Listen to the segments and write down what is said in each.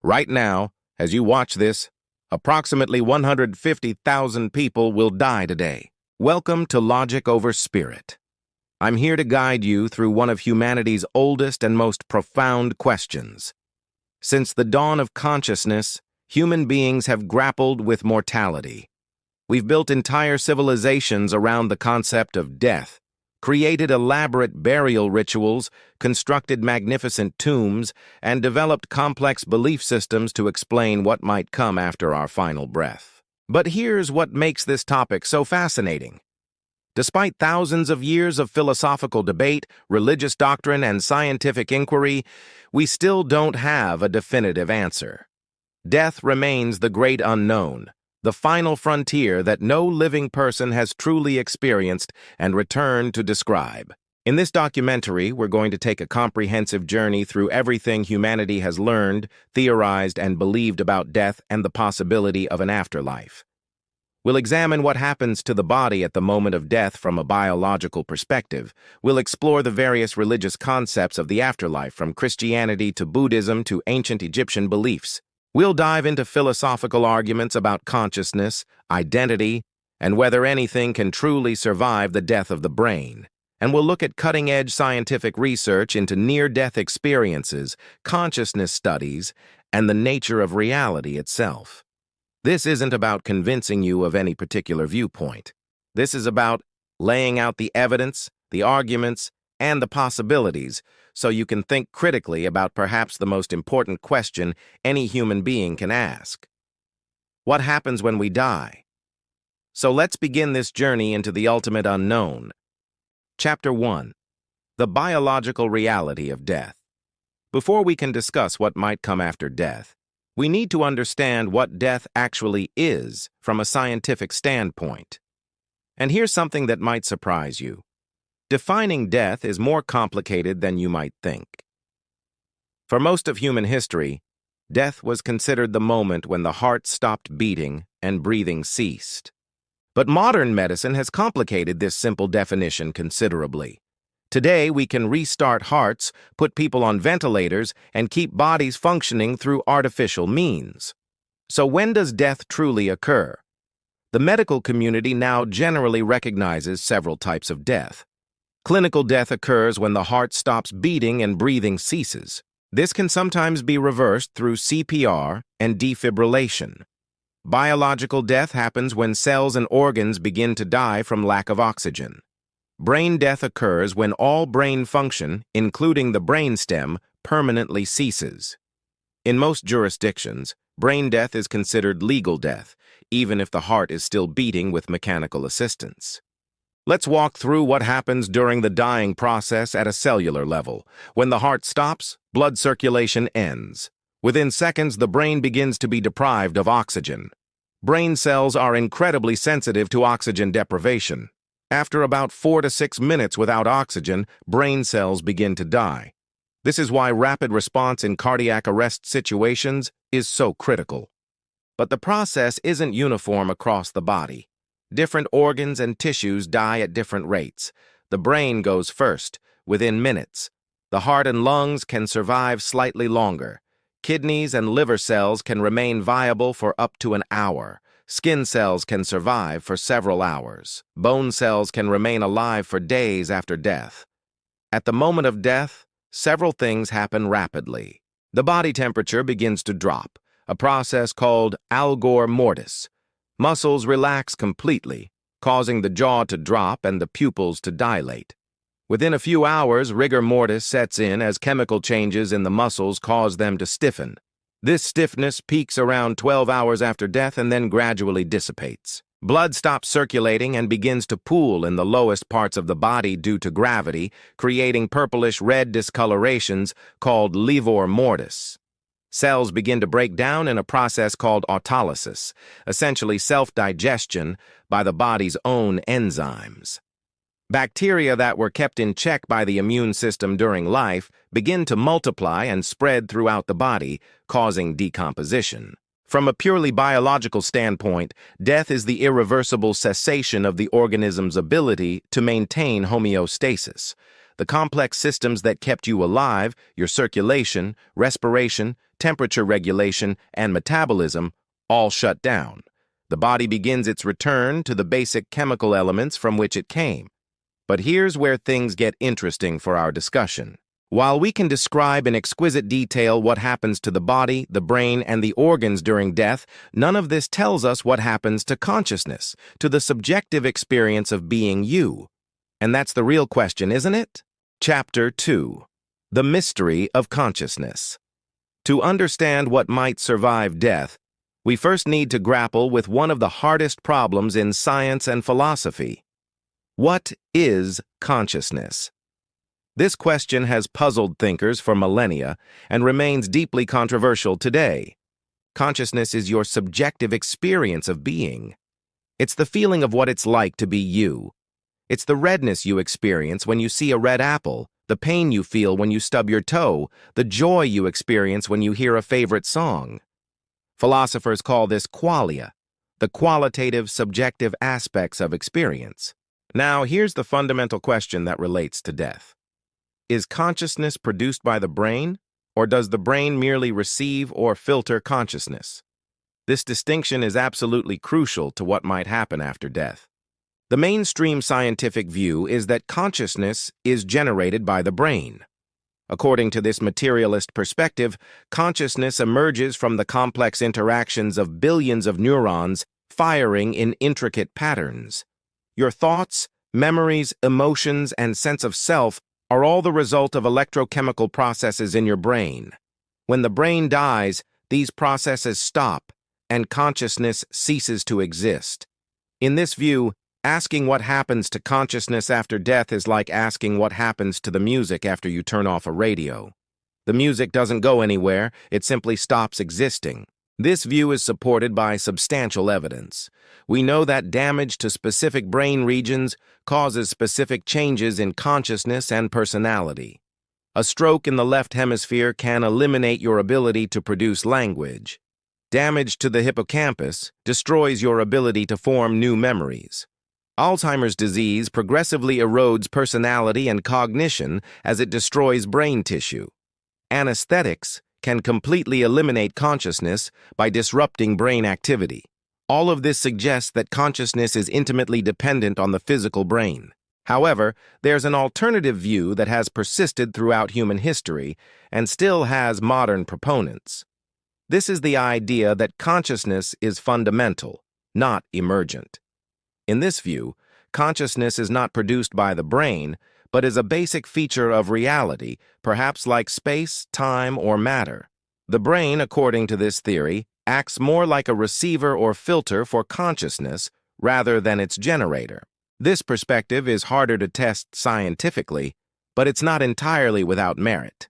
Right now, as you watch this, approximately 150,000 people will die today. Welcome to Logic Over Spirit. I'm here to guide you through one of humanity's oldest and most profound questions. Since the dawn of consciousness, human beings have grappled with mortality. We've built entire civilizations around the concept of death, created elaborate burial rituals, constructed magnificent tombs, and developed complex belief systems to explain what might come after our final breath. But here's what makes this topic so fascinating. Despite thousands of years of philosophical debate, religious doctrine, and scientific inquiry, we still don't have a definitive answer. Death remains the great unknown, the final frontier that no living person has truly experienced and returned to describe. In this documentary, we're going to take a comprehensive journey through everything humanity has learned, theorized, and believed about death and the possibility of an afterlife. We'll examine what happens to the body at the moment of death from a biological perspective. We'll explore the various religious concepts of the afterlife, from Christianity to Buddhism to ancient Egyptian beliefs. We'll dive into philosophical arguments about consciousness, identity, and whether anything can truly survive the death of the brain. And we'll look at cutting-edge scientific research into near-death experiences, consciousness studies, and the nature of reality itself. This isn't about convincing you of any particular viewpoint. This is about laying out the evidence, the arguments, and the possibilities, so you can think critically about perhaps the most important question any human being can ask. What happens when we die? So let's begin this journey into the ultimate unknown. Chapter 1. The Biological Reality of Death. Before we can discuss what might come after death, we need to understand what death actually is from a scientific standpoint. And here's something that might surprise you. Defining death is more complicated than you might think. For most of human history, death was considered the moment when the heart stopped beating and breathing ceased. But modern medicine has complicated this simple definition considerably. Today, we can restart hearts, put people on ventilators, and keep bodies functioning through artificial means. So when does death truly occur? The medical community now generally recognizes several types of death. Clinical death occurs when the heart stops beating and breathing ceases. This can sometimes be reversed through CPR and defibrillation. Biological death happens when cells and organs begin to die from lack of oxygen. Brain death occurs when all brain function, including the brainstem, permanently ceases. In most jurisdictions, brain death is considered legal death, even if the heart is still beating with mechanical assistance. Let's walk through what happens during the dying process at a cellular level. When the heart stops, blood circulation ends. Within seconds, the brain begins to be deprived of oxygen. Brain cells are incredibly sensitive to oxygen deprivation. After about 4 to 6 minutes without oxygen, brain cells begin to die. This is why rapid response in cardiac arrest situations is so critical. But the process isn't uniform across the body. Different organs and tissues die at different rates. The brain goes first, within minutes. The heart and lungs can survive slightly longer. Kidneys and liver cells can remain viable for up to an hour. Skin cells can survive for several hours. Bone cells can remain alive for days after death. At the moment of death, several things happen rapidly. The body temperature begins to drop, a process called rigor mortis. Muscles relax completely, causing the jaw to drop and the pupils to dilate. Within a few hours, rigor mortis sets in as chemical changes in the muscles cause them to stiffen. This stiffness peaks around 12 hours after death and then gradually dissipates. Blood stops circulating and begins to pool in the lowest parts of the body due to gravity, creating purplish-red discolorations called rigor mortis. Cells begin to break down in a process called autolysis, essentially self-digestion by the body's own enzymes. Bacteria that were kept in check by the immune system during life begin to multiply and spread throughout the body, causing decomposition. From a purely biological standpoint, death is the irreversible cessation of the organism's ability to maintain homeostasis. The complex systems that kept you alive, your circulation, respiration, temperature regulation, and metabolism, all shut down. The body begins its return to the basic chemical elements from which it came. But here's where things get interesting for our discussion. While we can describe in exquisite detail what happens to the body, the brain, and the organs during death, none of this tells us what happens to consciousness, to the subjective experience of being you. And that's the real question, isn't it? Chapter 2. The Mystery of Consciousness. To understand what might survive death, we first need to grapple with one of the hardest problems in science and philosophy. What is consciousness? This question has puzzled thinkers for millennia and remains deeply controversial today. Consciousness is your subjective experience of being. It's the feeling of what it's like to be you. It's the redness you experience when you see a red apple, the pain you feel when you stub your toe, the joy you experience when you hear a favorite song. Philosophers call this qualia, the qualitative, subjective aspects of experience. Now, here's the fundamental question that relates to death. Is consciousness produced by the brain, or does the brain merely receive or filter consciousness? This distinction is absolutely crucial to what might happen after death. The mainstream scientific view is that consciousness is generated by the brain. According to this materialist perspective, consciousness emerges from the complex interactions of billions of neurons firing in intricate patterns. Your thoughts, memories, emotions, and sense of self are all the result of electrochemical processes in your brain. When the brain dies, these processes stop, and consciousness ceases to exist. In this view, asking what happens to consciousness after death is like asking what happens to the music after you turn off a radio. The music doesn't go anywhere, it simply stops existing. This view is supported by substantial evidence. We know that damage to specific brain regions causes specific changes in consciousness and personality. A stroke in the left hemisphere can eliminate your ability to produce language. Damage to the hippocampus destroys your ability to form new memories. Alzheimer's disease progressively erodes personality and cognition as it destroys brain tissue. Anesthetics can completely eliminate consciousness by disrupting brain activity. All of this suggests that consciousness is intimately dependent on the physical brain. However, there's an alternative view that has persisted throughout human history and still has modern proponents. This is the idea that consciousness is fundamental, not emergent. In this view, consciousness is not produced by the brain, but is a basic feature of reality, perhaps like space, time, or matter. The brain, according to this theory, acts more like a receiver or filter for consciousness rather than its generator. This perspective is harder to test scientifically, but it's not entirely without merit.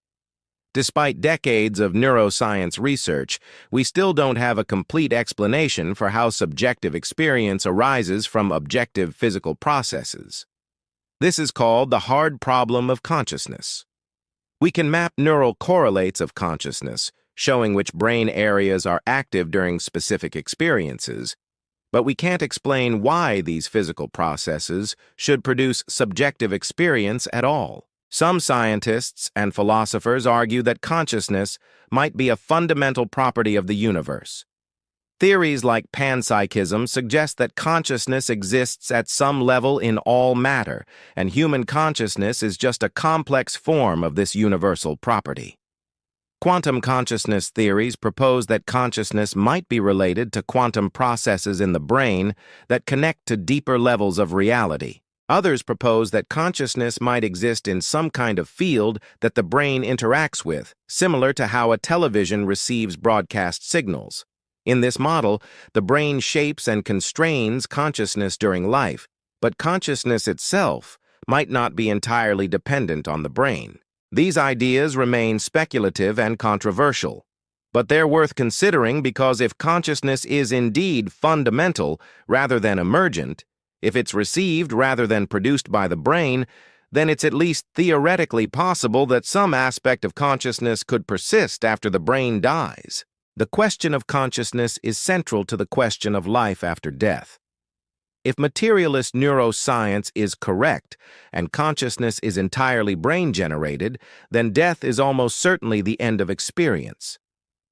Despite decades of neuroscience research, we still don't have a complete explanation for how subjective experience arises from objective physical processes. This is called the hard problem of consciousness. We can map neural correlates of consciousness, showing which brain areas are active during specific experiences, but we can't explain why these physical processes should produce subjective experience at all. Some scientists and philosophers argue that consciousness might be a fundamental property of the universe. Theories like panpsychism suggest that consciousness exists at some level in all matter, and human consciousness is just a complex form of this universal property. Quantum consciousness theories propose that consciousness might be related to quantum processes in the brain that connect to deeper levels of reality. Others propose that consciousness might exist in some kind of field that the brain interacts with, similar to how a television receives broadcast signals. In this model, the brain shapes and constrains consciousness during life, but consciousness itself might not be entirely dependent on the brain. These ideas remain speculative and controversial, but they're worth considering because if consciousness is indeed fundamental rather than emergent, if it's received rather than produced by the brain, then it's at least theoretically possible that some aspect of consciousness could persist after the brain dies. The question of consciousness is central to the question of life after death. If materialist neuroscience is correct and consciousness is entirely brain-generated, then death is almost certainly the end of experience.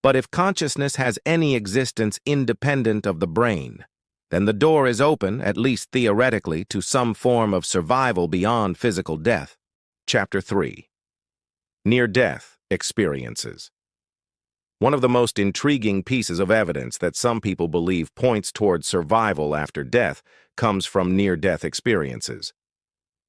But if consciousness has any existence independent of the brain, then the door is open, at least theoretically, to some form of survival beyond physical death. Chapter 3. Near-death experiences. One of the most intriguing pieces of evidence that some people believe points toward survival after death comes from near-death experiences.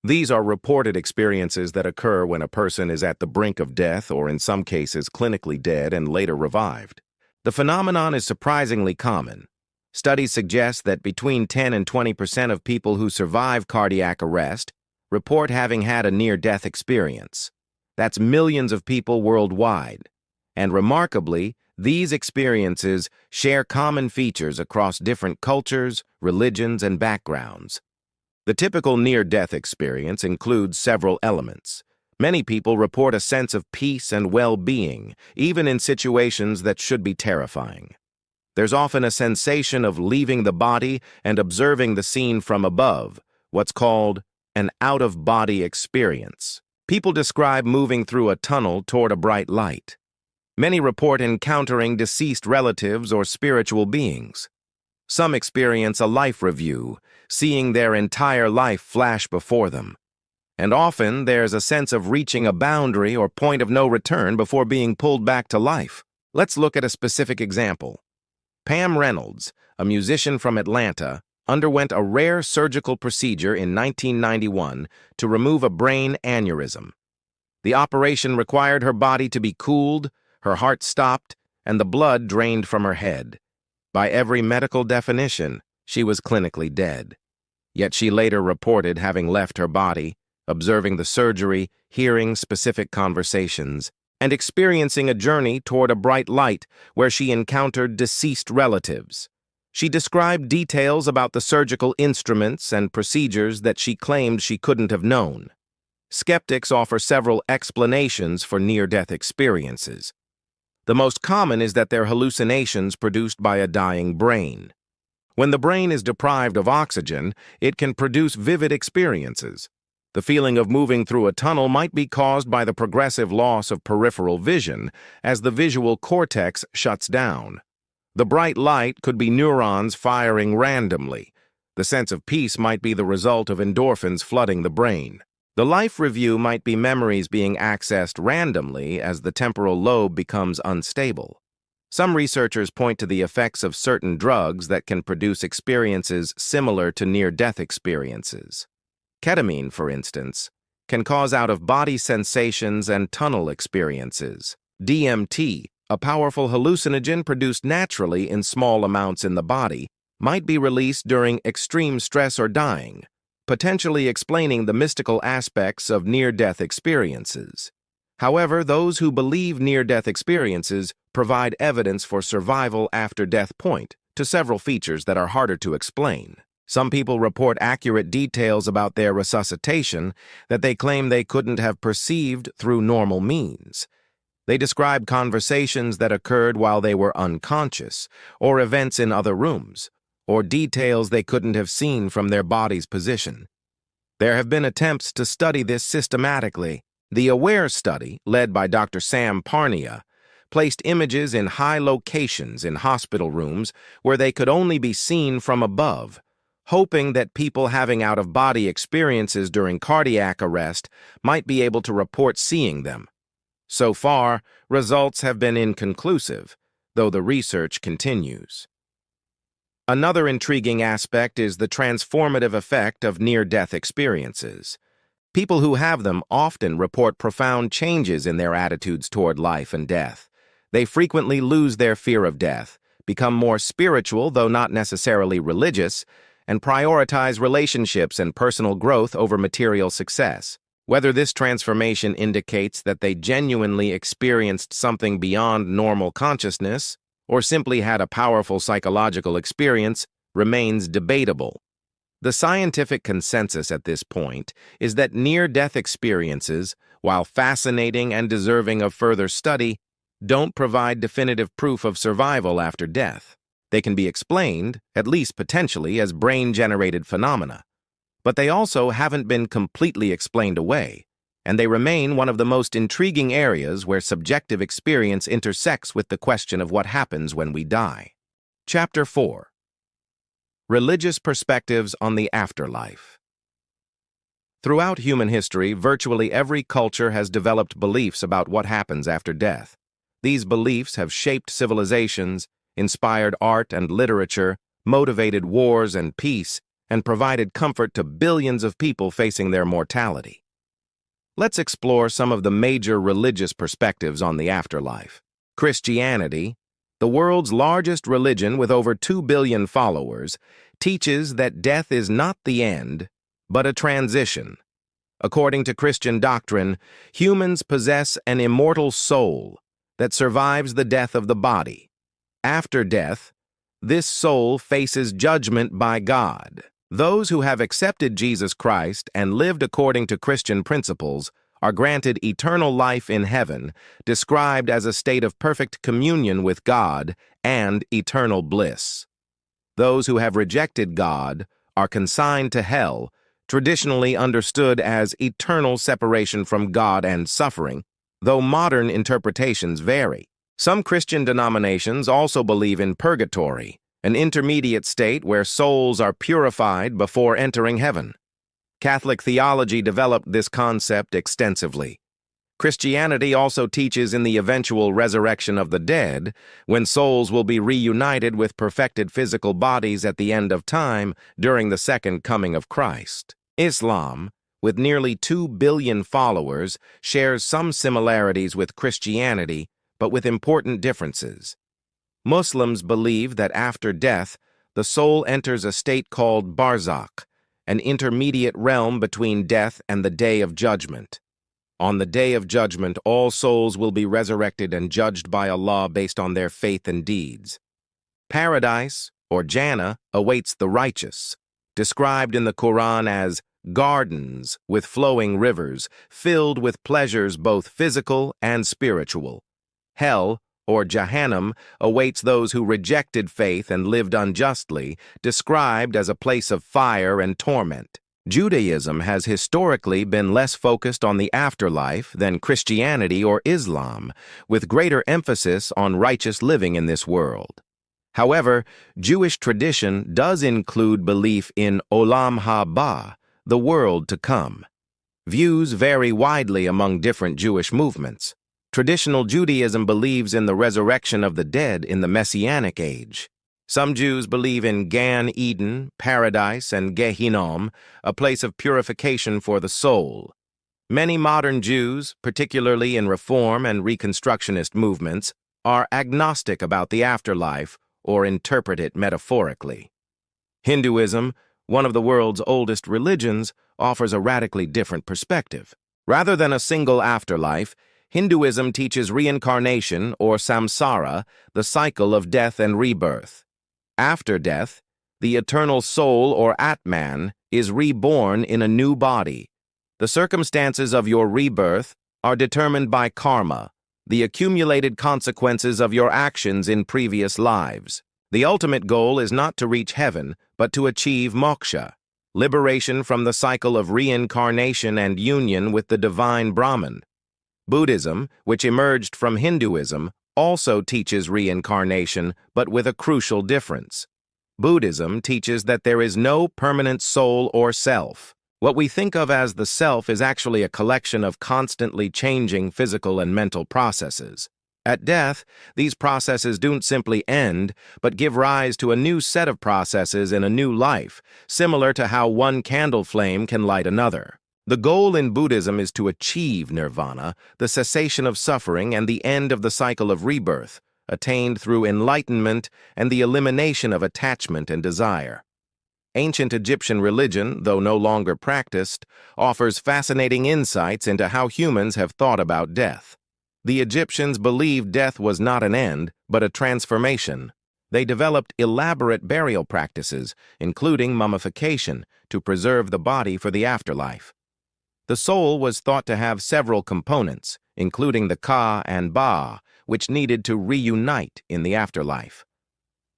These are reported experiences that occur when a person is at the brink of death or in some cases clinically dead and later revived. The phenomenon is surprisingly common. Studies suggest that between 10 and 20% of people who survive cardiac arrest report having had a near-death experience. That's millions of people worldwide. And remarkably, these experiences share common features across different cultures, religions, and backgrounds. The typical near-death experience includes several elements. Many people report a sense of peace and well-being, even in situations that should be terrifying. There's often a sensation of leaving the body and observing the scene from above, what's called an out-of-body experience. People describe moving through a tunnel toward a bright light. Many report encountering deceased relatives or spiritual beings. Some experience a life review, seeing their entire life flash before them. And often there's a sense of reaching a boundary or point of no return before being pulled back to life. Let's look at a specific example. Pam Reynolds, a musician from Atlanta, underwent a rare surgical procedure in 1991 to remove a brain aneurysm. The operation required her body to be cooled, her heart stopped, and the blood drained from her head. By every medical definition, she was clinically dead. Yet she later reported having left her body, observing the surgery, hearing specific conversations, and experiencing a journey toward a bright light where she encountered deceased relatives. She described details about the surgical instruments and procedures that she claimed she couldn't have known. Skeptics offer several explanations for near-death experiences. The most common is that they're hallucinations produced by a dying brain. When the brain is deprived of oxygen, it can produce vivid experiences. The feeling of moving through a tunnel might be caused by the progressive loss of peripheral vision as the visual cortex shuts down. The bright light could be neurons firing randomly. The sense of peace might be the result of endorphins flooding the brain. The life review might be memories being accessed randomly as the temporal lobe becomes unstable. Some researchers point to the effects of certain drugs that can produce experiences similar to near-death experiences. Ketamine, for instance, can cause out-of-body sensations and tunnel experiences. DMT, a powerful hallucinogen produced naturally in small amounts in the body, might be released during extreme stress or dying, potentially explaining the mystical aspects of near-death experiences. However, those who believe near-death experiences provide evidence for survival after death point to several features that are harder to explain. Some people report accurate details about their resuscitation that they claim they couldn't have perceived through normal means. They describe conversations that occurred while they were unconscious, or events in other rooms, or details they couldn't have seen from their body's position. There have been attempts to study this systematically. The AWARE study, led by Dr. Sam Parnia, placed images in high locations in hospital rooms where they could only be seen from above, hoping that people having out-of-body experiences during cardiac arrest might be able to report seeing them. So far, results have been inconclusive, though the research continues. Another intriguing aspect is the transformative effect of near-death experiences. People who have them often report profound changes in their attitudes toward life and death. They frequently lose their fear of death, become more spiritual, though not necessarily religious, and prioritize relationships and personal growth over material success. Whether this transformation indicates that they genuinely experienced something beyond normal consciousness or simply had a powerful psychological experience remains debatable. The scientific consensus at this point is that near-death experiences, while fascinating and deserving of further study, don't provide definitive proof of survival after death. They can be explained, at least potentially, as brain-generated phenomena. But they also haven't been completely explained away, and they remain one of the most intriguing areas where subjective experience intersects with the question of what happens when we die. Chapter 4. Religious Perspectives on the Afterlife. Throughout human history, virtually every culture has developed beliefs about what happens after death. These beliefs have shaped civilizations, inspired art and literature, motivated wars and peace, and provided comfort to billions of people facing their mortality. Let's explore some of the major religious perspectives on the afterlife. Christianity, the world's largest religion with over 2 billion followers, teaches that death is not the end, but a transition. According to Christian doctrine, humans possess an immortal soul that survives the death of the body. After death, this soul faces judgment by God. Those who have accepted Jesus Christ and lived according to Christian principles are granted eternal life in heaven, described as a state of perfect communion with God and eternal bliss. Those who have rejected God are consigned to hell, traditionally understood as eternal separation from God and suffering, though modern interpretations vary. Some Christian denominations also believe in purgatory, an intermediate state where souls are purified before entering heaven. Catholic theology developed this concept extensively. Christianity also teaches in the eventual resurrection of the dead, when souls will be reunited with perfected physical bodies at the end of time during the second coming of Christ. Islam, with nearly 2 billion followers, shares some similarities with Christianity, but with important differences. Muslims believe that after death, the soul enters a state called barzakh, an intermediate realm between death and the Day of Judgment. On the Day of Judgment, all souls will be resurrected and judged by Allah based on their faith and deeds. Paradise, or Jannah, awaits the righteous, described in the Quran as gardens with flowing rivers, filled with pleasures both physical and spiritual. Hell, or Jahannam, awaits those who rejected faith and lived unjustly, described as a place of fire and torment. Judaism has historically been less focused on the afterlife than Christianity or Islam, with greater emphasis on righteous living in this world. However, Jewish tradition does include belief in Olam Haba, the world to come. Views vary widely among different Jewish movements. Traditional Judaism believes in the resurrection of the dead in the Messianic age. Some Jews believe in Gan Eden, paradise, and Gehinnom, a place of purification for the soul. Many modern Jews, particularly in Reform and Reconstructionist movements, are agnostic about the afterlife or interpret it metaphorically. Hinduism, one of the world's oldest religions, offers a radically different perspective. Rather than a single afterlife, Hinduism teaches reincarnation, or samsara, the cycle of death and rebirth. After death, the eternal soul, or Atman, is reborn in a new body. The circumstances of your rebirth are determined by karma, the accumulated consequences of your actions in previous lives. The ultimate goal is not to reach heaven, but to achieve moksha, liberation from the cycle of reincarnation and union with the divine Brahman. Buddhism, which emerged from Hinduism, also teaches reincarnation, but with a crucial difference. Buddhism teaches that there is no permanent soul or self. What we think of as the self is actually a collection of constantly changing physical and mental processes. At death, these processes don't simply end, but give rise to a new set of processes in a new life, similar to how one candle flame can light another. The goal in Buddhism is to achieve nirvana, the cessation of suffering and the end of the cycle of rebirth, attained through enlightenment and the elimination of attachment and desire. Ancient Egyptian religion, though no longer practiced, offers fascinating insights into how humans have thought about death. The Egyptians believed death was not an end, but a transformation. They developed elaborate burial practices, including mummification, to preserve the body for the afterlife. The soul was thought to have several components, including the Ka and Ba, which needed to reunite in the afterlife.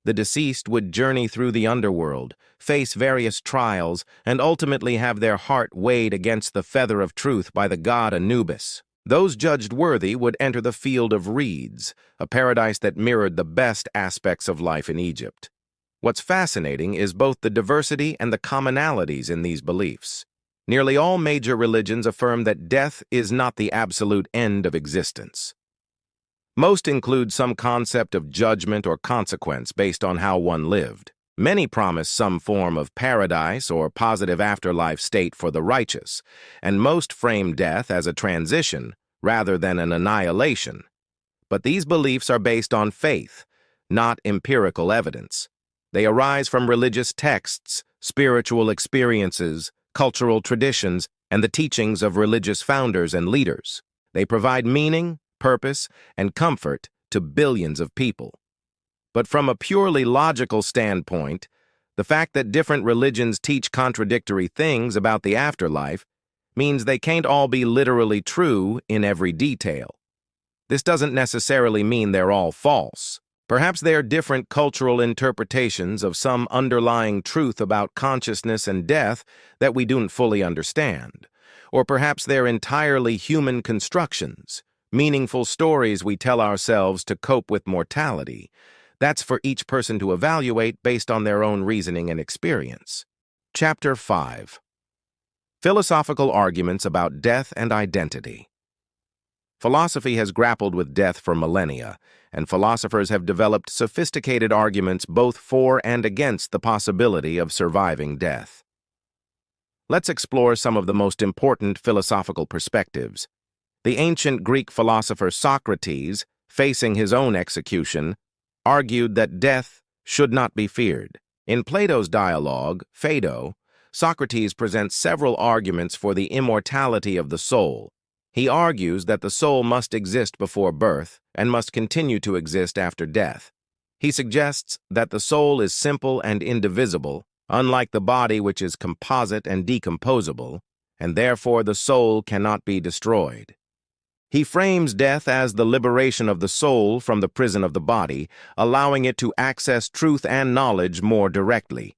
The deceased would journey through the underworld, face various trials, and ultimately have their heart weighed against the feather of truth by the god Anubis. Those judged worthy would enter the field of reeds, a paradise that mirrored the best aspects of life in Egypt. What's fascinating is both the diversity and the commonalities in these beliefs. Nearly all major religions affirm that death is not the absolute end of existence. Most include some concept of judgment or consequence based on how one lived. Many promise some form of paradise or positive afterlife state for the righteous, and most frame death as a transition rather than an annihilation. But these beliefs are based on faith, not empirical evidence. They arise from religious texts, spiritual experiences, cultural traditions, and the teachings of religious founders and leaders. They provide meaning, purpose, and comfort to billions of people. But from a purely logical standpoint, the fact that different religions teach contradictory things about the afterlife means they can't all be literally true in every detail. This doesn't necessarily mean they're all false. Perhaps they are different cultural interpretations of some underlying truth about consciousness and death that we don't fully understand. Or perhaps they're entirely human constructions, meaningful stories we tell ourselves to cope with mortality. That's for each person to evaluate based on their own reasoning and experience. Chapter 5. Philosophical Arguments about Death and Identity. Philosophy has grappled with death for millennia, and philosophers have developed sophisticated arguments both for and against the possibility of surviving death. Let's explore some of the most important philosophical perspectives. The ancient Greek philosopher Socrates, facing his own execution, argued that death should not be feared. In Plato's dialogue, Phaedo, Socrates presents several arguments for the immortality of the soul. He argues that the soul must exist before birth and must continue to exist after death. He suggests that the soul is simple and indivisible, unlike the body which is composite and decomposable, and therefore the soul cannot be destroyed. He frames death as the liberation of the soul from the prison of the body, allowing it to access truth and knowledge more directly.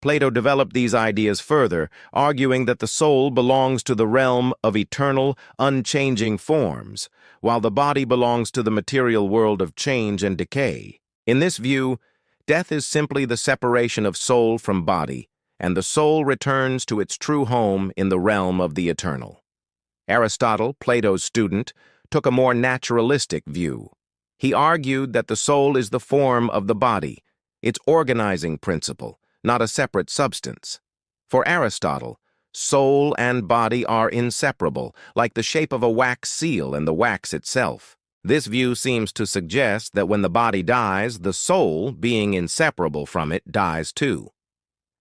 Plato developed these ideas further, arguing that the soul belongs to the realm of eternal, unchanging forms, while the body belongs to the material world of change and decay. In this view, death is simply the separation of soul from body, and the soul returns to its true home in the realm of the eternal. Aristotle, Plato's student, took a more naturalistic view. He argued that the soul is the form of the body, its organizing principle, not a separate substance. For Aristotle, soul and body are inseparable, like the shape of a wax seal and the wax itself. This view seems to suggest that when the body dies, the soul, being inseparable from it, dies too.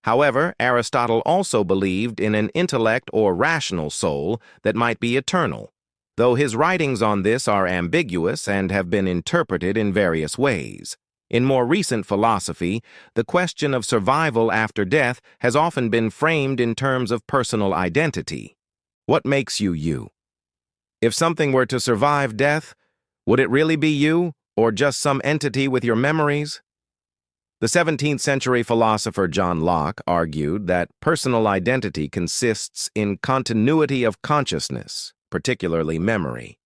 However, Aristotle also believed in an intellect or rational soul that might be eternal, though his writings on this are ambiguous and have been interpreted in various ways. In more recent philosophy, the question of survival after death has often been framed in terms of personal identity. What makes you you? If something were to survive death, would it really be you, or just some entity with your memories? The 17th century philosopher John Locke argued that personal identity consists in continuity of consciousness, particularly memory.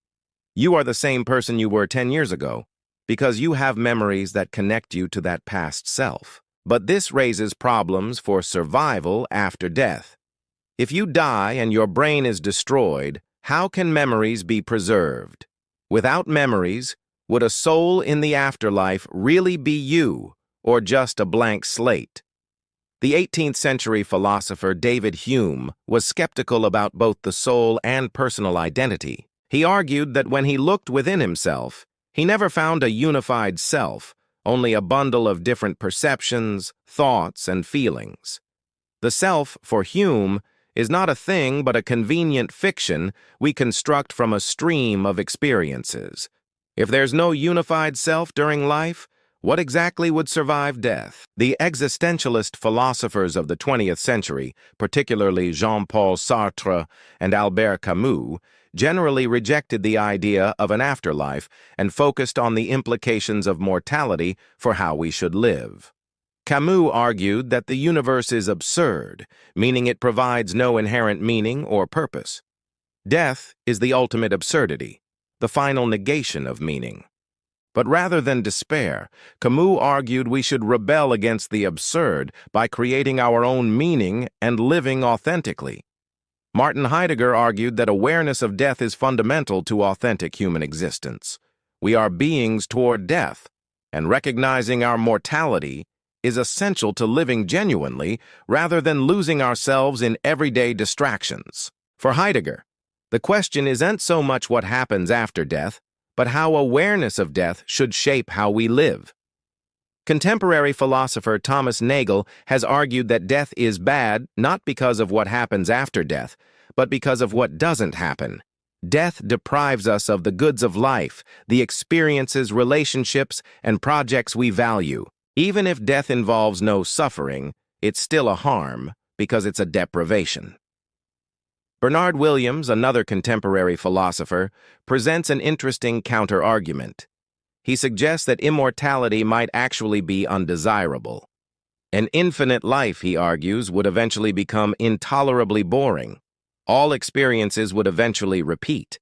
You are the same person you were 10 years ago, because you have memories that connect you to that past self. But this raises problems for survival after death. If you die and your brain is destroyed, how can memories be preserved? Without memories, would a soul in the afterlife really be you, or just a blank slate? The 18th century philosopher David Hume was skeptical about both the soul and personal identity. He argued that when he looked within himself, he never found a unified self, only a bundle of different perceptions, thoughts, and feelings. The self, for Hume, is not a thing but a convenient fiction we construct from a stream of experiences. If there's no unified self during life, what exactly would survive death? The existentialist philosophers of the 20th century, particularly Jean-Paul Sartre and Albert Camus, generally rejected the idea of an afterlife and focused on the implications of mortality for how we should live. Camus argued that the universe is absurd, meaning it provides no inherent meaning or purpose. Death is the ultimate absurdity, the final negation of meaning. But rather than despair, Camus argued we should rebel against the absurd by creating our own meaning and living authentically. Martin Heidegger argued that awareness of death is fundamental to authentic human existence. We are beings toward death, and recognizing our mortality is essential to living genuinely rather than losing ourselves in everyday distractions. For Heidegger, the question isn't so much what happens after death, but how awareness of death should shape how we live. Contemporary philosopher Thomas Nagel has argued that death is bad not because of what happens after death, but because of what doesn't happen. Death deprives us of the goods of life, the experiences, relationships, and projects we value. Even if death involves no suffering, it's still a harm because it's a deprivation. Bernard Williams, another contemporary philosopher, presents an interesting counter-argument. He suggests that immortality might actually be undesirable. An infinite life, he argues, would eventually become intolerably boring. All experiences would eventually repeat.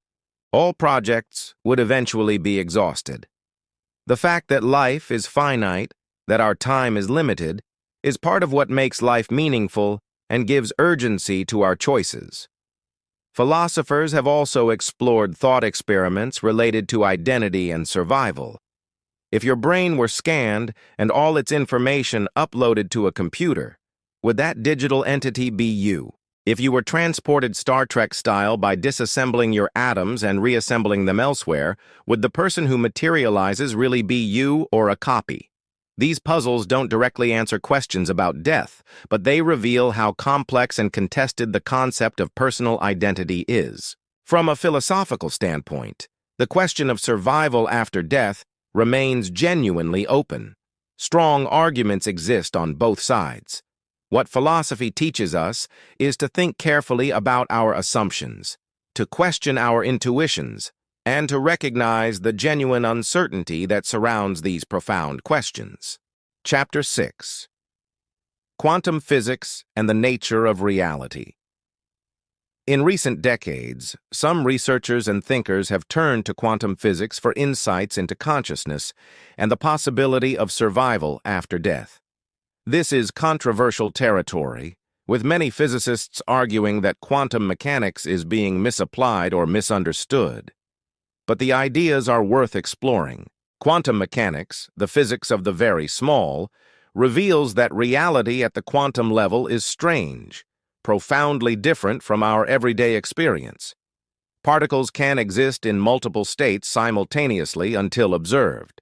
All projects would eventually be exhausted. The fact that life is finite, that our time is limited, is part of what makes life meaningful and gives urgency to our choices. Philosophers have also explored thought experiments related to identity and survival. If your brain were scanned and all its information uploaded to a computer, would that digital entity be you? If you were transported Star Trek style by disassembling your atoms and reassembling them elsewhere, would the person who materializes really be you or a copy? These puzzles don't directly answer questions about death, but they reveal how complex and contested the concept of personal identity is. From a philosophical standpoint, the question of survival after death remains genuinely open. Strong arguments exist on both sides. What philosophy teaches us is to think carefully about our assumptions, to question our intuitions, and to recognize the genuine uncertainty that surrounds these profound questions. Chapter 6. Quantum Physics and the Nature of Reality. In recent decades, some researchers and thinkers have turned to quantum physics for insights into consciousness and the possibility of survival after death. This is controversial territory, with many physicists arguing that quantum mechanics is being misapplied or misunderstood. But the ideas are worth exploring. Quantum mechanics, the physics of the very small, reveals that reality at the quantum level is strange, profoundly different from our everyday experience. Particles can exist in multiple states simultaneously until observed.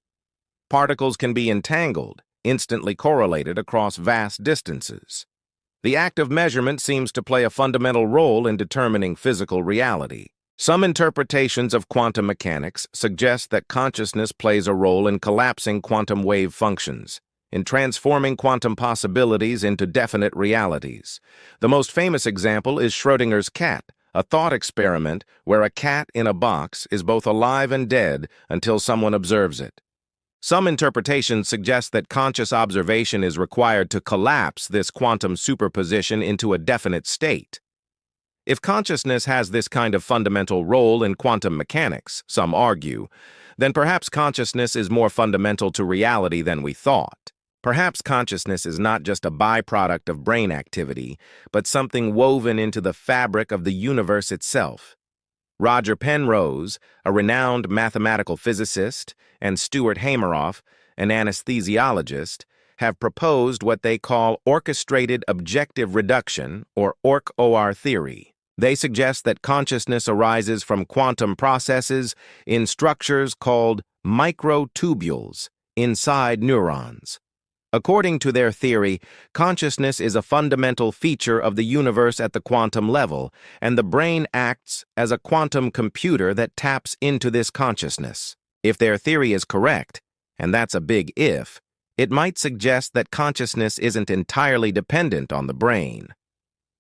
Particles can be entangled, instantly correlated across vast distances. The act of measurement seems to play a fundamental role in determining physical reality. Some interpretations of quantum mechanics suggest that consciousness plays a role in collapsing quantum wave functions, in transforming quantum possibilities into definite realities. The most famous example is Schrödinger's cat, a thought experiment where a cat in a box is both alive and dead until someone observes it. Some interpretations suggest that conscious observation is required to collapse this quantum superposition into a definite state. If consciousness has this kind of fundamental role in quantum mechanics, some argue, then perhaps consciousness is more fundamental to reality than we thought. Perhaps consciousness is not just a byproduct of brain activity, but something woven into the fabric of the universe itself. Roger Penrose, a renowned mathematical physicist, and Stuart Hameroff, an anesthesiologist, have proposed what they call orchestrated objective reduction, or OR theory. They suggest that consciousness arises from quantum processes in structures called microtubules inside neurons. According to their theory, consciousness is a fundamental feature of the universe at the quantum level, and the brain acts as a quantum computer that taps into this consciousness. If their theory is correct, and that's a big if, it might suggest that consciousness isn't entirely dependent on the brain.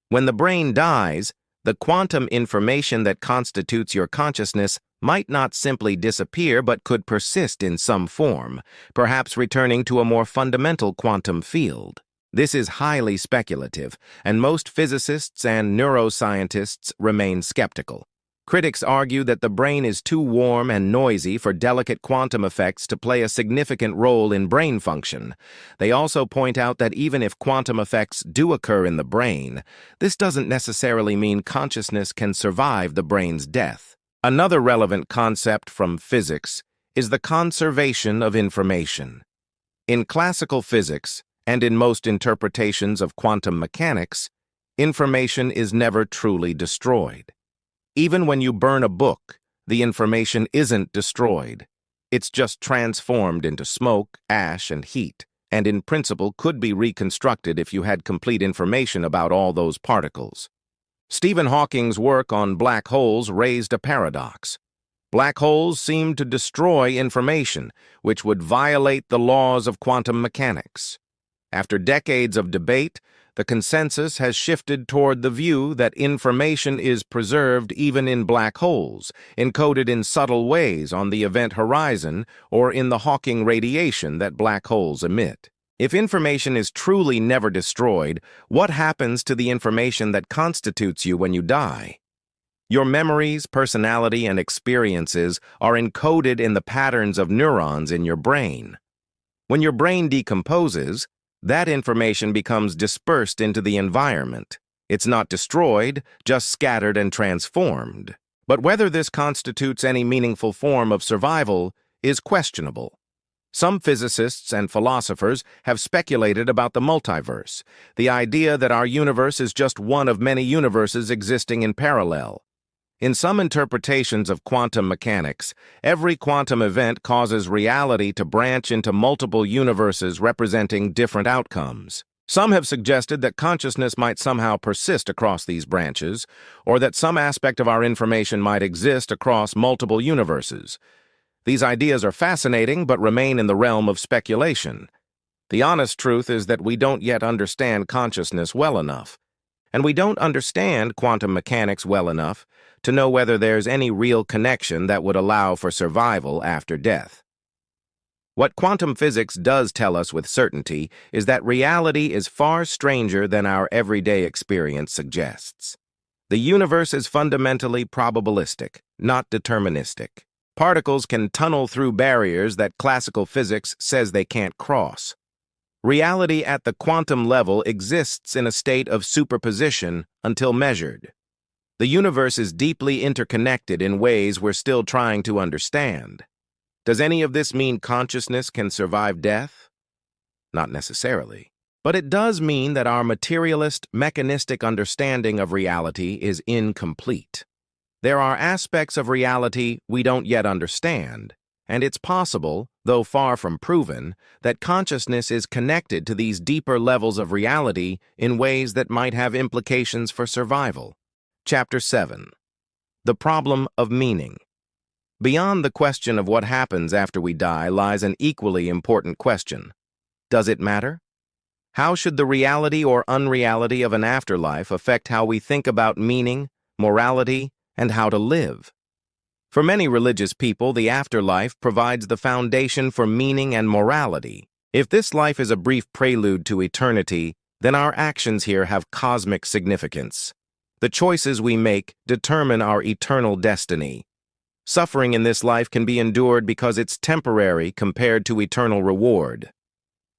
When the brain dies, The quantum information that constitutes your consciousness might not simply disappear but could persist in some form, perhaps returning to a more fundamental quantum field. This is highly speculative, and most physicists and neuroscientists remain skeptical. Critics argue that the brain is too warm and noisy for delicate quantum effects to play a significant role in brain function. They also point out that even if quantum effects do occur in the brain, this doesn't necessarily mean consciousness can survive the brain's death. Another relevant concept from physics is the conservation of information. In classical physics, and in most interpretations of quantum mechanics, information is never truly destroyed. Even when you burn a book, the information isn't destroyed. It's just transformed into smoke, ash, and heat, and in principle could be reconstructed if you had complete information about all those particles. Stephen Hawking's work on black holes raised a paradox. Black holes seem to destroy information, which would violate the laws of quantum mechanics. After decades of debate, the consensus has shifted toward the view that information is preserved even in black holes, encoded in subtle ways on the event horizon or in the Hawking radiation that black holes emit. If information is truly never destroyed, what happens to the information that constitutes you when you die? Your memories, personality, and experiences are encoded in the patterns of neurons in your brain. When your brain decomposes, that information becomes dispersed into the environment. It's not destroyed, just scattered and transformed. But whether this constitutes any meaningful form of survival is questionable. Some physicists and philosophers have speculated about the multiverse, the idea that our universe is just one of many universes existing in parallel. In some interpretations of quantum mechanics, every quantum event causes reality to branch into multiple universes representing different outcomes. Some have suggested that consciousness might somehow persist across these branches, or that some aspect of our information might exist across multiple universes. These ideas are fascinating but remain in the realm of speculation. The honest truth is that we don't yet understand consciousness well enough, and we don't understand quantum mechanics well enough to know whether there's any real connection that would allow for survival after death. What quantum physics does tell us with certainty is that reality is far stranger than our everyday experience suggests. The universe is fundamentally probabilistic, not deterministic. Particles can tunnel through barriers that classical physics says they can't cross. Reality at the quantum level exists in a state of superposition until measured. The universe is deeply interconnected in ways we're still trying to understand. Does any of this mean consciousness can survive death? Not necessarily. But it does mean that our materialist, mechanistic understanding of reality is incomplete. There are aspects of reality we don't yet understand, and it's possible, though far from proven, that consciousness is connected to these deeper levels of reality in ways that might have implications for survival. Chapter 7. The Problem of Meaning. Beyond the question of what happens after we die lies an equally important question. Does it matter? How should the reality or unreality of an afterlife affect how we think about meaning, morality, and how to live? For many religious people, the afterlife provides the foundation for meaning and morality. If this life is a brief prelude to eternity, then our actions here have cosmic significance. The choices we make determine our eternal destiny. Suffering in this life can be endured because it's temporary compared to eternal reward.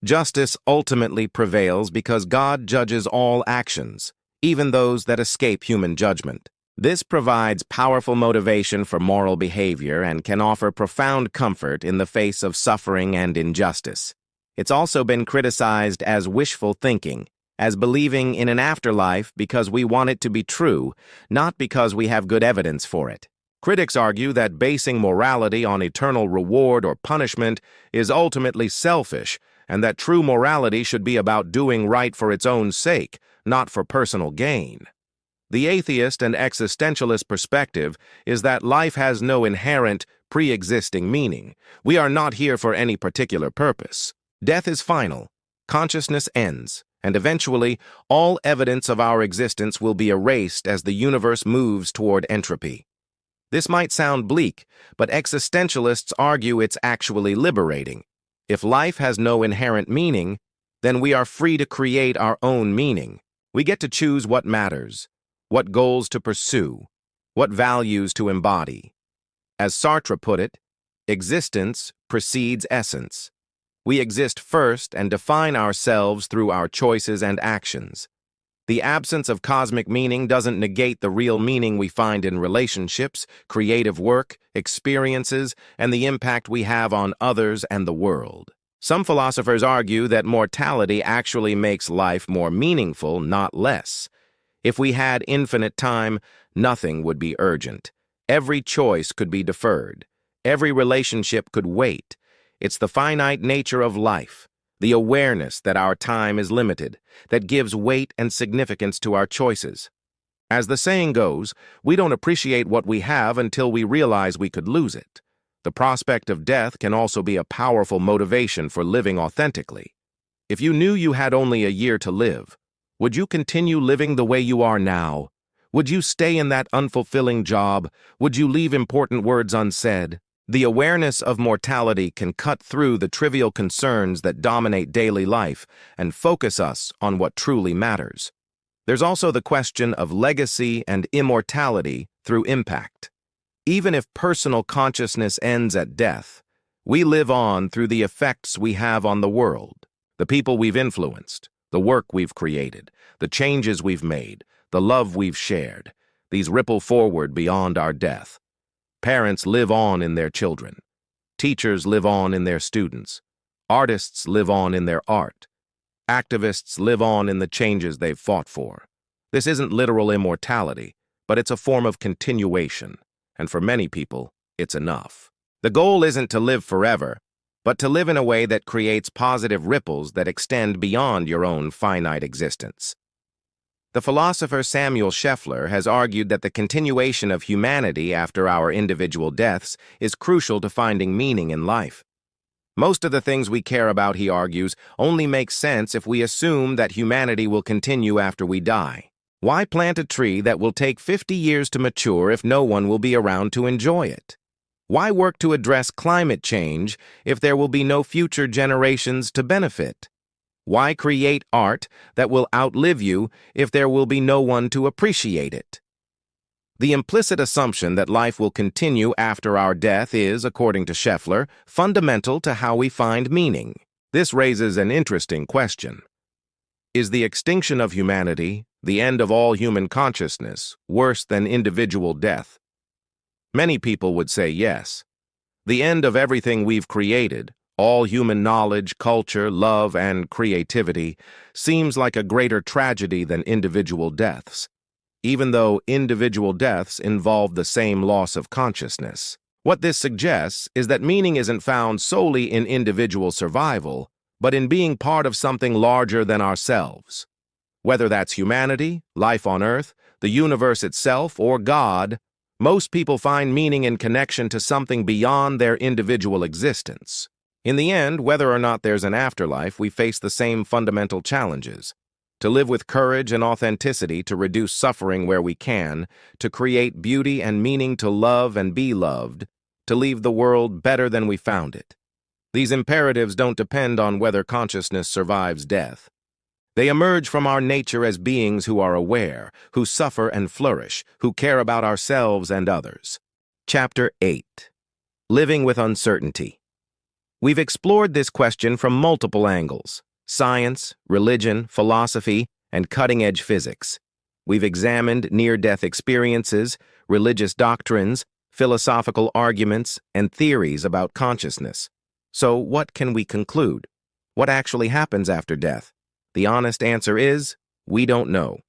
Justice ultimately prevails because God judges all actions, even those that escape human judgment. This provides powerful motivation for moral behavior and can offer profound comfort in the face of suffering and injustice. It's also been criticized as wishful thinking, as believing in an afterlife because we want it to be true, not because we have good evidence for it. Critics argue that basing morality on eternal reward or punishment is ultimately selfish, and that true morality should be about doing right for its own sake, not for personal gain. The atheist and existentialist perspective is that life has no inherent, pre-existing meaning. We are not here for any particular purpose. Death is final, consciousness ends, and eventually, all evidence of our existence will be erased as the universe moves toward entropy. This might sound bleak, but existentialists argue it's actually liberating. If life has no inherent meaning, then we are free to create our own meaning. We get to choose what matters, what goals to pursue, what values to embody. As Sartre put it, existence precedes essence. We exist first and define ourselves through our choices and actions. The absence of cosmic meaning doesn't negate the real meaning we find in relationships, creative work, experiences, and the impact we have on others and the world. Some philosophers argue that mortality actually makes life more meaningful, not less. If we had infinite time, nothing would be urgent. Every choice could be deferred. Every relationship could wait. It's the finite nature of life, the awareness that our time is limited, that gives weight and significance to our choices. As the saying goes, we don't appreciate what we have until we realize we could lose it. The prospect of death can also be a powerful motivation for living authentically. If you knew you had only a year to live, would you continue living the way you are now? Would you stay in that unfulfilling job? Would you leave important words unsaid? The awareness of mortality can cut through the trivial concerns that dominate daily life and focus us on what truly matters. There's also the question of legacy and immortality through impact. Even if personal consciousness ends at death, we live on through the effects we have on the world, the people we've influenced, the work we've created, the changes we've made, the love we've shared. These ripple forward beyond our death. Parents live on in their children. Teachers live on in their students. Artists live on in their art. Activists live on in the changes they've fought for. This isn't literal immortality, but it's a form of continuation, and for many people, it's enough. The goal isn't to live forever, but to live in a way that creates positive ripples that extend beyond your own finite existence. The philosopher Samuel Scheffler has argued that the continuation of humanity after our individual deaths is crucial to finding meaning in life. Most of the things we care about, he argues, only make sense if we assume that humanity will continue after we die. Why plant a tree that will take 50 years to mature if no one will be around to enjoy it? Why work to address climate change if there will be no future generations to benefit? Why create art that will outlive you if there will be no one to appreciate it? The implicit assumption that life will continue after our death is, according to Scheffler, fundamental to how we find meaning. This raises an interesting question. Is the extinction of humanity, the end of all human consciousness, worse than individual death? Many people would say yes. The end of everything we've created, all human knowledge, culture, love, and creativity, seems like a greater tragedy than individual deaths, even though individual deaths involve the same loss of consciousness. What this suggests is that meaning isn't found solely in individual survival, but in being part of something larger than ourselves. Whether that's humanity, life on Earth, the universe itself, or God, most people find meaning in connection to something beyond their individual existence. In the end, whether or not there's an afterlife, we face the same fundamental challenges. To live with courage and authenticity, to reduce suffering where we can, to create beauty and meaning, to love and be loved, to leave the world better than we found it. These imperatives don't depend on whether consciousness survives death. They emerge from our nature as beings who are aware, who suffer and flourish, who care about ourselves and others. Chapter 8. Living with Uncertainty. We've explored this question from multiple angles: science, religion, philosophy, and cutting-edge physics. We've examined near-death experiences, religious doctrines, philosophical arguments, and theories about consciousness. So what can we conclude? What actually happens after death? The honest answer is, we don't know.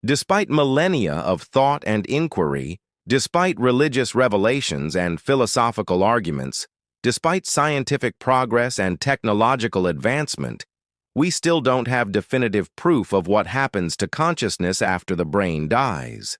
Despite millennia of thought and inquiry, despite religious revelations and philosophical arguments, despite scientific progress and technological advancement, we still don't have definitive proof of what happens to consciousness after the brain dies.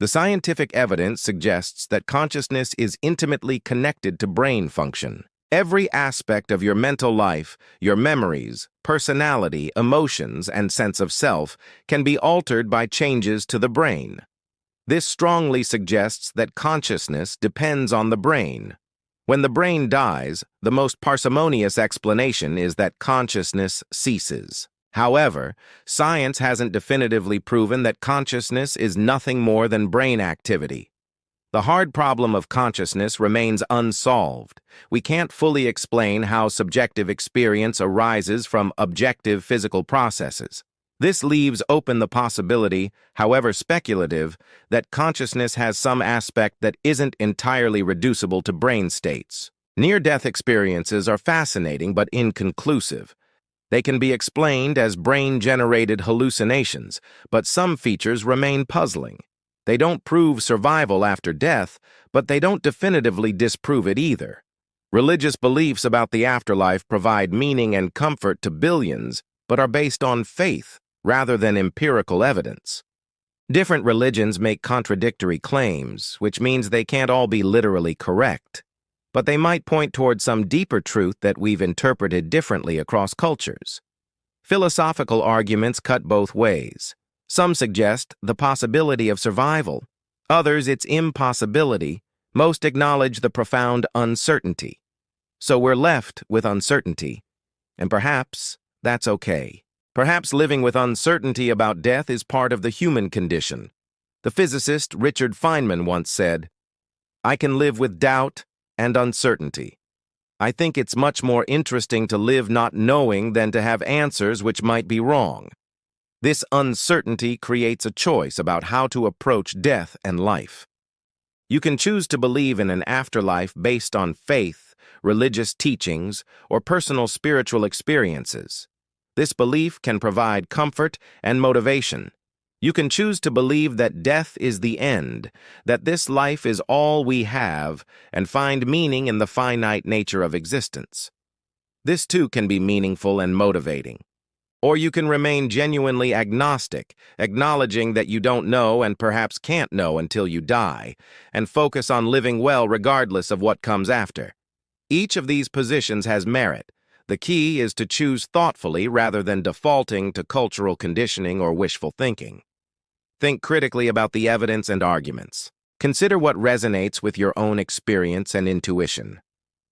The scientific evidence suggests that consciousness is intimately connected to brain function. Every aspect of your mental life, your memories, personality, emotions, and sense of self can be altered by changes to the brain. This strongly suggests that consciousness depends on the brain. When the brain dies, the most parsimonious explanation is that consciousness ceases. However, science hasn't definitively proven that consciousness is nothing more than brain activity. The hard problem of consciousness remains unsolved. We can't fully explain how subjective experience arises from objective physical processes. This leaves open the possibility, however speculative, that consciousness has some aspect that isn't entirely reducible to brain states. Near-death experiences are fascinating but inconclusive. They can be explained as brain-generated hallucinations, but some features remain puzzling. They don't prove survival after death, but they don't definitively disprove it either. Religious beliefs about the afterlife provide meaning and comfort to billions, but are based on faith rather than empirical evidence. Different religions make contradictory claims, which means they can't all be literally correct. But they might point toward some deeper truth that we've interpreted differently across cultures. Philosophical arguments cut both ways. Some suggest the possibility of survival. Others, its impossibility. Most acknowledge the profound uncertainty. So we're left with uncertainty. And perhaps that's okay. Perhaps living with uncertainty about death is part of the human condition. The physicist Richard Feynman once said, "I can live with doubt and uncertainty. I think it's much more interesting to live not knowing than to have answers which might be wrong." This uncertainty creates a choice about how to approach death and life. You can choose to believe in an afterlife based on faith, religious teachings, or personal spiritual experiences. This belief can provide comfort and motivation. You can choose to believe that death is the end, that this life is all we have, and find meaning in the finite nature of existence. This too can be meaningful and motivating. Or you can remain genuinely agnostic, acknowledging that you don't know and perhaps can't know until you die, and focus on living well regardless of what comes after. Each of these positions has merit. The key is to choose thoughtfully rather than defaulting to cultural conditioning or wishful thinking. Think critically about the evidence and arguments. Consider what resonates with your own experience and intuition.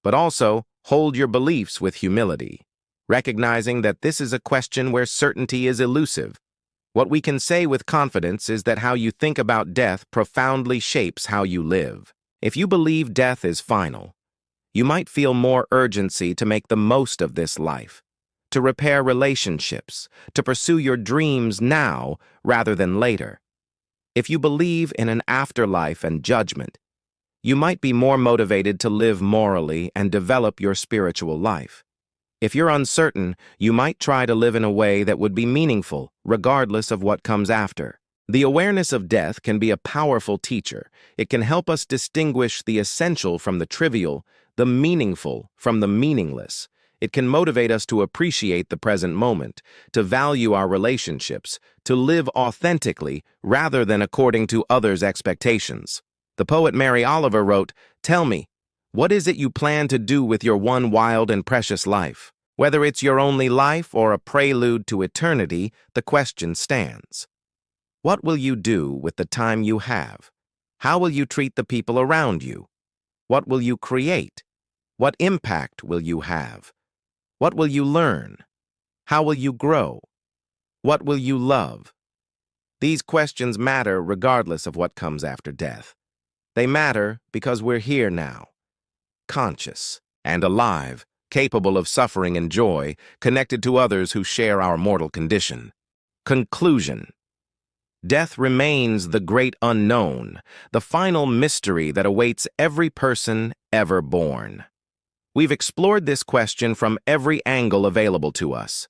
But also, hold your beliefs with humility, recognizing that this is a question where certainty is elusive. What we can say with confidence is that how you think about death profoundly shapes how you live. If you believe death is final, you might feel more urgency to make the most of this life, to repair relationships, to pursue your dreams now rather than later. If you believe in an afterlife and judgment, you might be more motivated to live morally and develop your spiritual life. If you're uncertain, you might try to live in a way that would be meaningful, regardless of what comes after. The awareness of death can be a powerful teacher. It can help us distinguish the essential from the trivial, the meaningful from the meaningless. It can motivate us to appreciate the present moment, to value our relationships, to live authentically rather than according to others' expectations. The poet Mary Oliver wrote, "Tell me, what is it you plan to do with your one wild and precious life? Whether it's your only life or a prelude to eternity, the question stands. What will you do with the time you have? How will you treat the people around you? What will you create? What impact will you have? What will you learn? How will you grow? What will you love?" These questions matter regardless of what comes after death. They matter because we're here now, conscious and alive, capable of suffering and joy, connected to others who share our mortal condition. Conclusion. Death remains the great unknown, the final mystery that awaits every person ever born. We've explored this question from every angle available to us.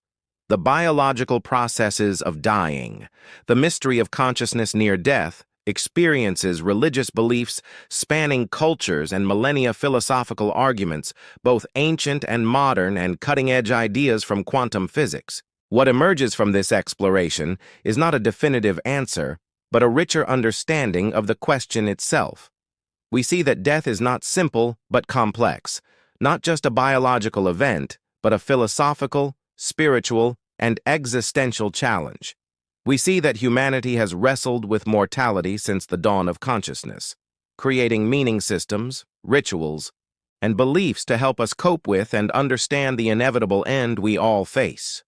The biological processes of dying, the mystery of consciousness near death, experiences, religious beliefs, spanning cultures and millennia philosophical arguments, both ancient and modern, and cutting-edge ideas from quantum physics. What emerges from this exploration is not a definitive answer, but a richer understanding of the question itself. We see that death is not simple, but complex, not just a biological event, but a philosophical, spiritual, and existential challenge. We see that humanity has wrestled with mortality since the dawn of consciousness, creating meaning systems, rituals, and beliefs to help us cope with and understand the inevitable end we all face.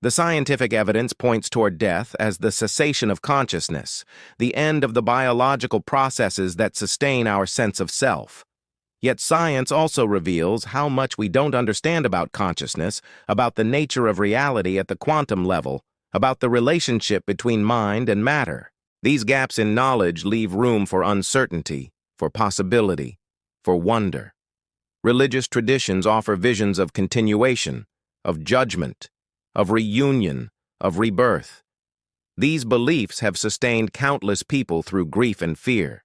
The scientific evidence points toward death as the cessation of consciousness, the end of the biological processes that sustain our sense of self. Yet science also reveals how much we don't understand about consciousness, about the nature of reality at the quantum level, about the relationship between mind and matter. These gaps in knowledge leave room for uncertainty, for possibility, for wonder. Religious traditions offer visions of continuation, of judgment, of reunion, of rebirth. These beliefs have sustained countless people through grief and fear.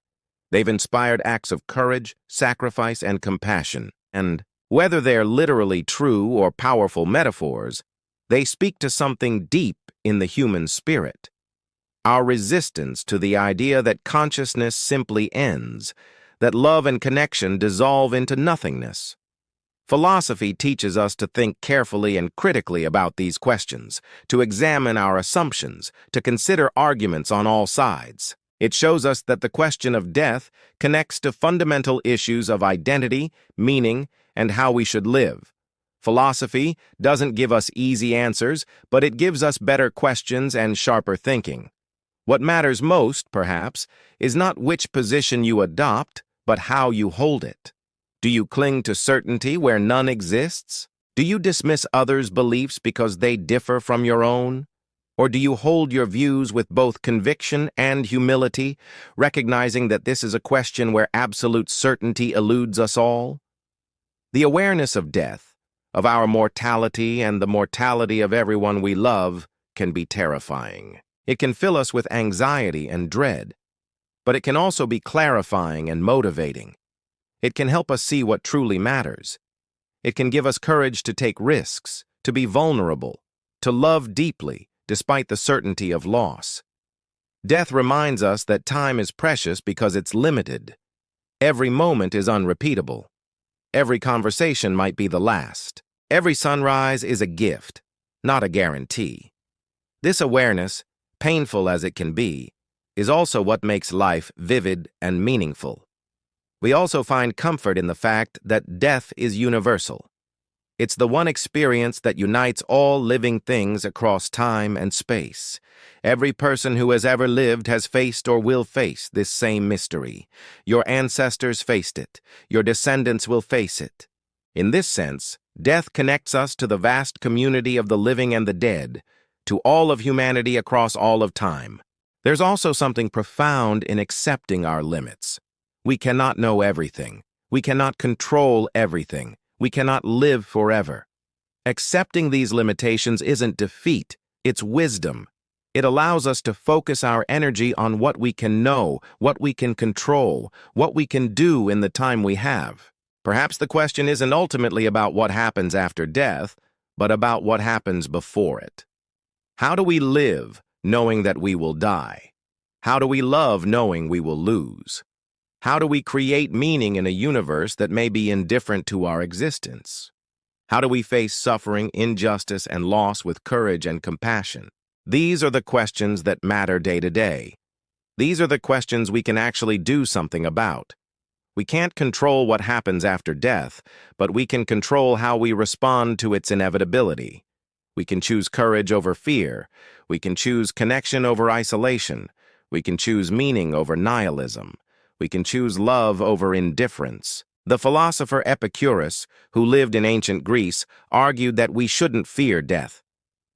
They've inspired acts of courage, sacrifice, and compassion. And whether they're literally true or powerful metaphors, they speak to something deep in the human spirit. Our resistance to the idea that consciousness simply ends, that love and connection dissolve into nothingness. Philosophy teaches us to think carefully and critically about these questions, to examine our assumptions, to consider arguments on all sides. It shows us that the question of death connects to fundamental issues of identity, meaning, and how we should live. Philosophy doesn't give us easy answers, but it gives us better questions and sharper thinking. What matters most, perhaps, is not which position you adopt, but how you hold it. Do you cling to certainty where none exists? Do you dismiss others' beliefs because they differ from your own? Or do you hold your views with both conviction and humility, recognizing that this is a question where absolute certainty eludes us all? The awareness of death, of our mortality and the mortality of everyone we love, can be terrifying. It can fill us with anxiety and dread, but it can also be clarifying and motivating. It can help us see what truly matters. It can give us courage to take risks, to be vulnerable, to love deeply, despite the certainty of loss. Death reminds us that time is precious because it's limited. Every moment is unrepeatable. Every conversation might be the last. Every sunrise is a gift, not a guarantee. This awareness, painful as it can be, is also what makes life vivid and meaningful. We also find comfort in the fact that death is universal. It's the one experience that unites all living things across time and space. Every person who has ever lived has faced or will face this same mystery. Your ancestors faced it. Your descendants will face it. In this sense, death connects us to the vast community of the living and the dead, to all of humanity across all of time. There's also something profound in accepting our limits. We cannot know everything. We cannot control everything. We cannot live forever. Accepting these limitations isn't defeat, it's wisdom. It allows us to focus our energy on what we can know, what we can control, what we can do in the time we have. Perhaps the question isn't ultimately about what happens after death, but about what happens before it. How do we live knowing that we will die? How do we love knowing we will lose? How do we create meaning in a universe that may be indifferent to our existence? How do we face suffering, injustice, and loss with courage and compassion? These are the questions that matter day to day. These are the questions we can actually do something about. We can't control what happens after death, but we can control how we respond to its inevitability. We can choose courage over fear. We can choose connection over isolation. We can choose meaning over nihilism. We can choose love over indifference. The philosopher Epicurus, who lived in ancient Greece, argued that we shouldn't fear death.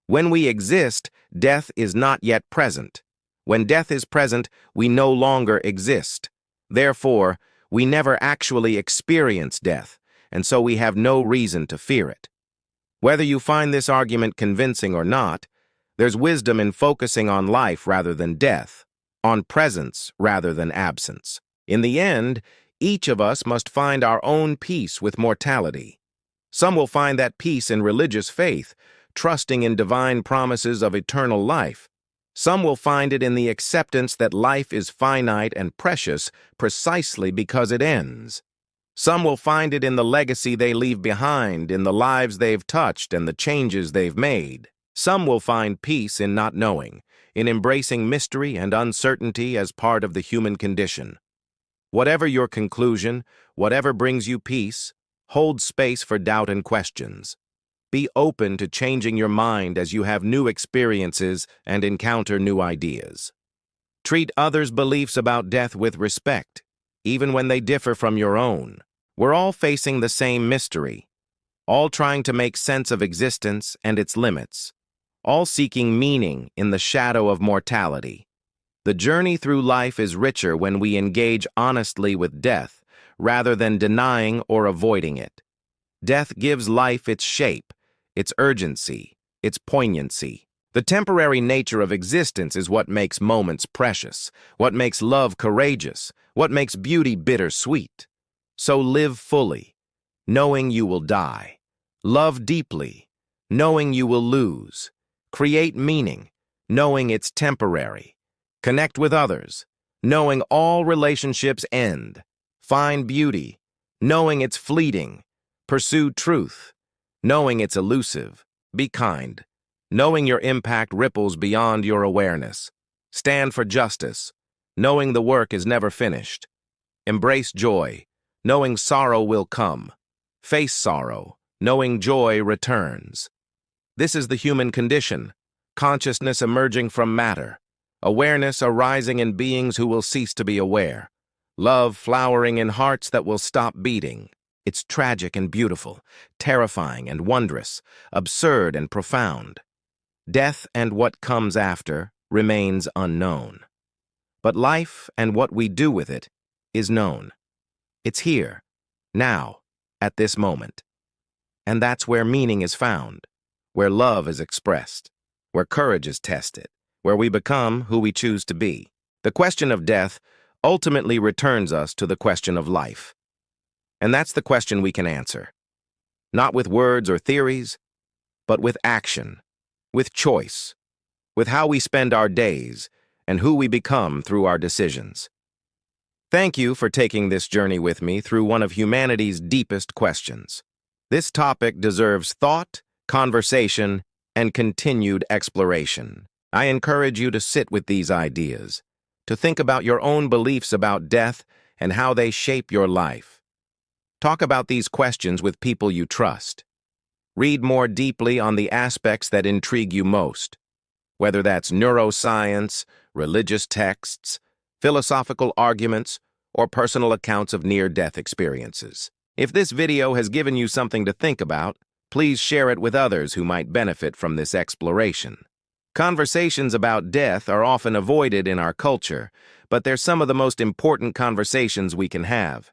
When we exist, death is not yet present. When death is present, we no longer exist. Therefore, we never actually experience death, and so we have no reason to fear it. Whether you find this argument convincing or not, there's wisdom in focusing on life rather than death, on presence rather than absence. In the end, each of us must find our own peace with mortality. Some will find that peace in religious faith, trusting in divine promises of eternal life. Some will find it in the acceptance that life is finite and precious precisely because it ends. Some will find it in the legacy they leave behind, in the lives they've touched and the changes they've made. Some will find peace in not knowing, in embracing mystery and uncertainty as part of the human condition. Whatever your conclusion, whatever brings you peace, hold space for doubt and questions. Be open to changing your mind as you have new experiences and encounter new ideas. Treat others' beliefs about death with respect, even when they differ from your own. We're all facing the same mystery, all trying to make sense of existence and its limits, all seeking meaning in the shadow of mortality. The journey through life is richer when we engage honestly with death, rather than denying or avoiding it. Death gives life its shape, its urgency, its poignancy. The temporary nature of existence is what makes moments precious, what makes love courageous, what makes beauty bittersweet. So live fully, knowing you will die. Love deeply, knowing you will lose. Create meaning, knowing it's temporary. Connect with others, knowing all relationships end. Find beauty, knowing it's fleeting. Pursue truth, knowing it's elusive. Be kind, knowing your impact ripples beyond your awareness. Stand for justice, knowing the work is never finished. Embrace joy, knowing sorrow will come. Face sorrow, knowing joy returns. This is the human condition, consciousness emerging from matter, awareness arising in beings who will cease to be aware, love flowering in hearts that will stop beating. It's tragic and beautiful, terrifying and wondrous, absurd and profound. Death and what comes after remains unknown. But life and what we do with it is known. It's here, now, at this moment. And that's where meaning is found, where love is expressed, where courage is tested, where we become who we choose to be. The question of death ultimately returns us to the question of life. And that's the question we can answer. Not with words or theories, but with action, with choice, with how we spend our days and who we become through our decisions. Thank you for taking this journey with me through one of humanity's deepest questions. This topic deserves thought, conversation, and continued exploration. I encourage you to sit with these ideas, to think about your own beliefs about death and how they shape your life. Talk about these questions with people you trust. Read more deeply on the aspects that intrigue you most, whether that's neuroscience, religious texts, philosophical arguments, or personal accounts of near-death experiences. If this video has given you something to think about, please share it with others who might benefit from this exploration. Conversations about death are often avoided in our culture, but they're some of the most important conversations we can have.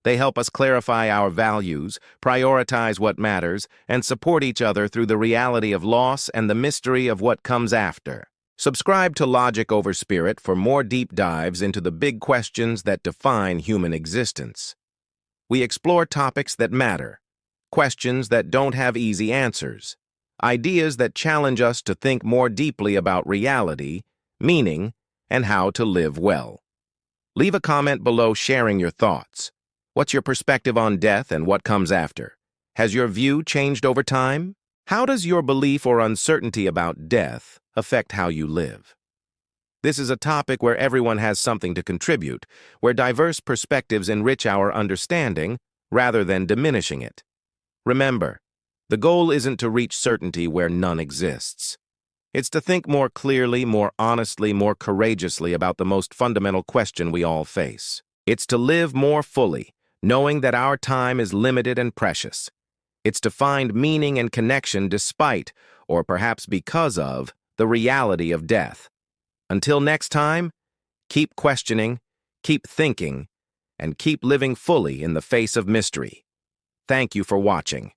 They help us clarify our values, prioritize what matters, and support each other through the reality of loss and the mystery of what comes after. Subscribe to Logic Over Spirit for more deep dives into the big questions that define human existence. We explore topics that matter, questions that don't have easy answers, ideas that challenge us to think more deeply about reality, meaning, and how to live well. Leave a comment below sharing your thoughts. What's your perspective on death and what comes after? Has your view changed over time? How does your belief or uncertainty about death affect how you live? This is a topic where everyone has something to contribute, where diverse perspectives enrich our understanding rather than diminishing it. Remember, the goal isn't to reach certainty where none exists. It's to think more clearly, more honestly, more courageously about the most fundamental question we all face. It's to live more fully, knowing that our time is limited and precious. It's to find meaning and connection despite, or perhaps because of, the reality of death. Until next time, keep questioning, keep thinking, and keep living fully in the face of mystery. Thank you for watching.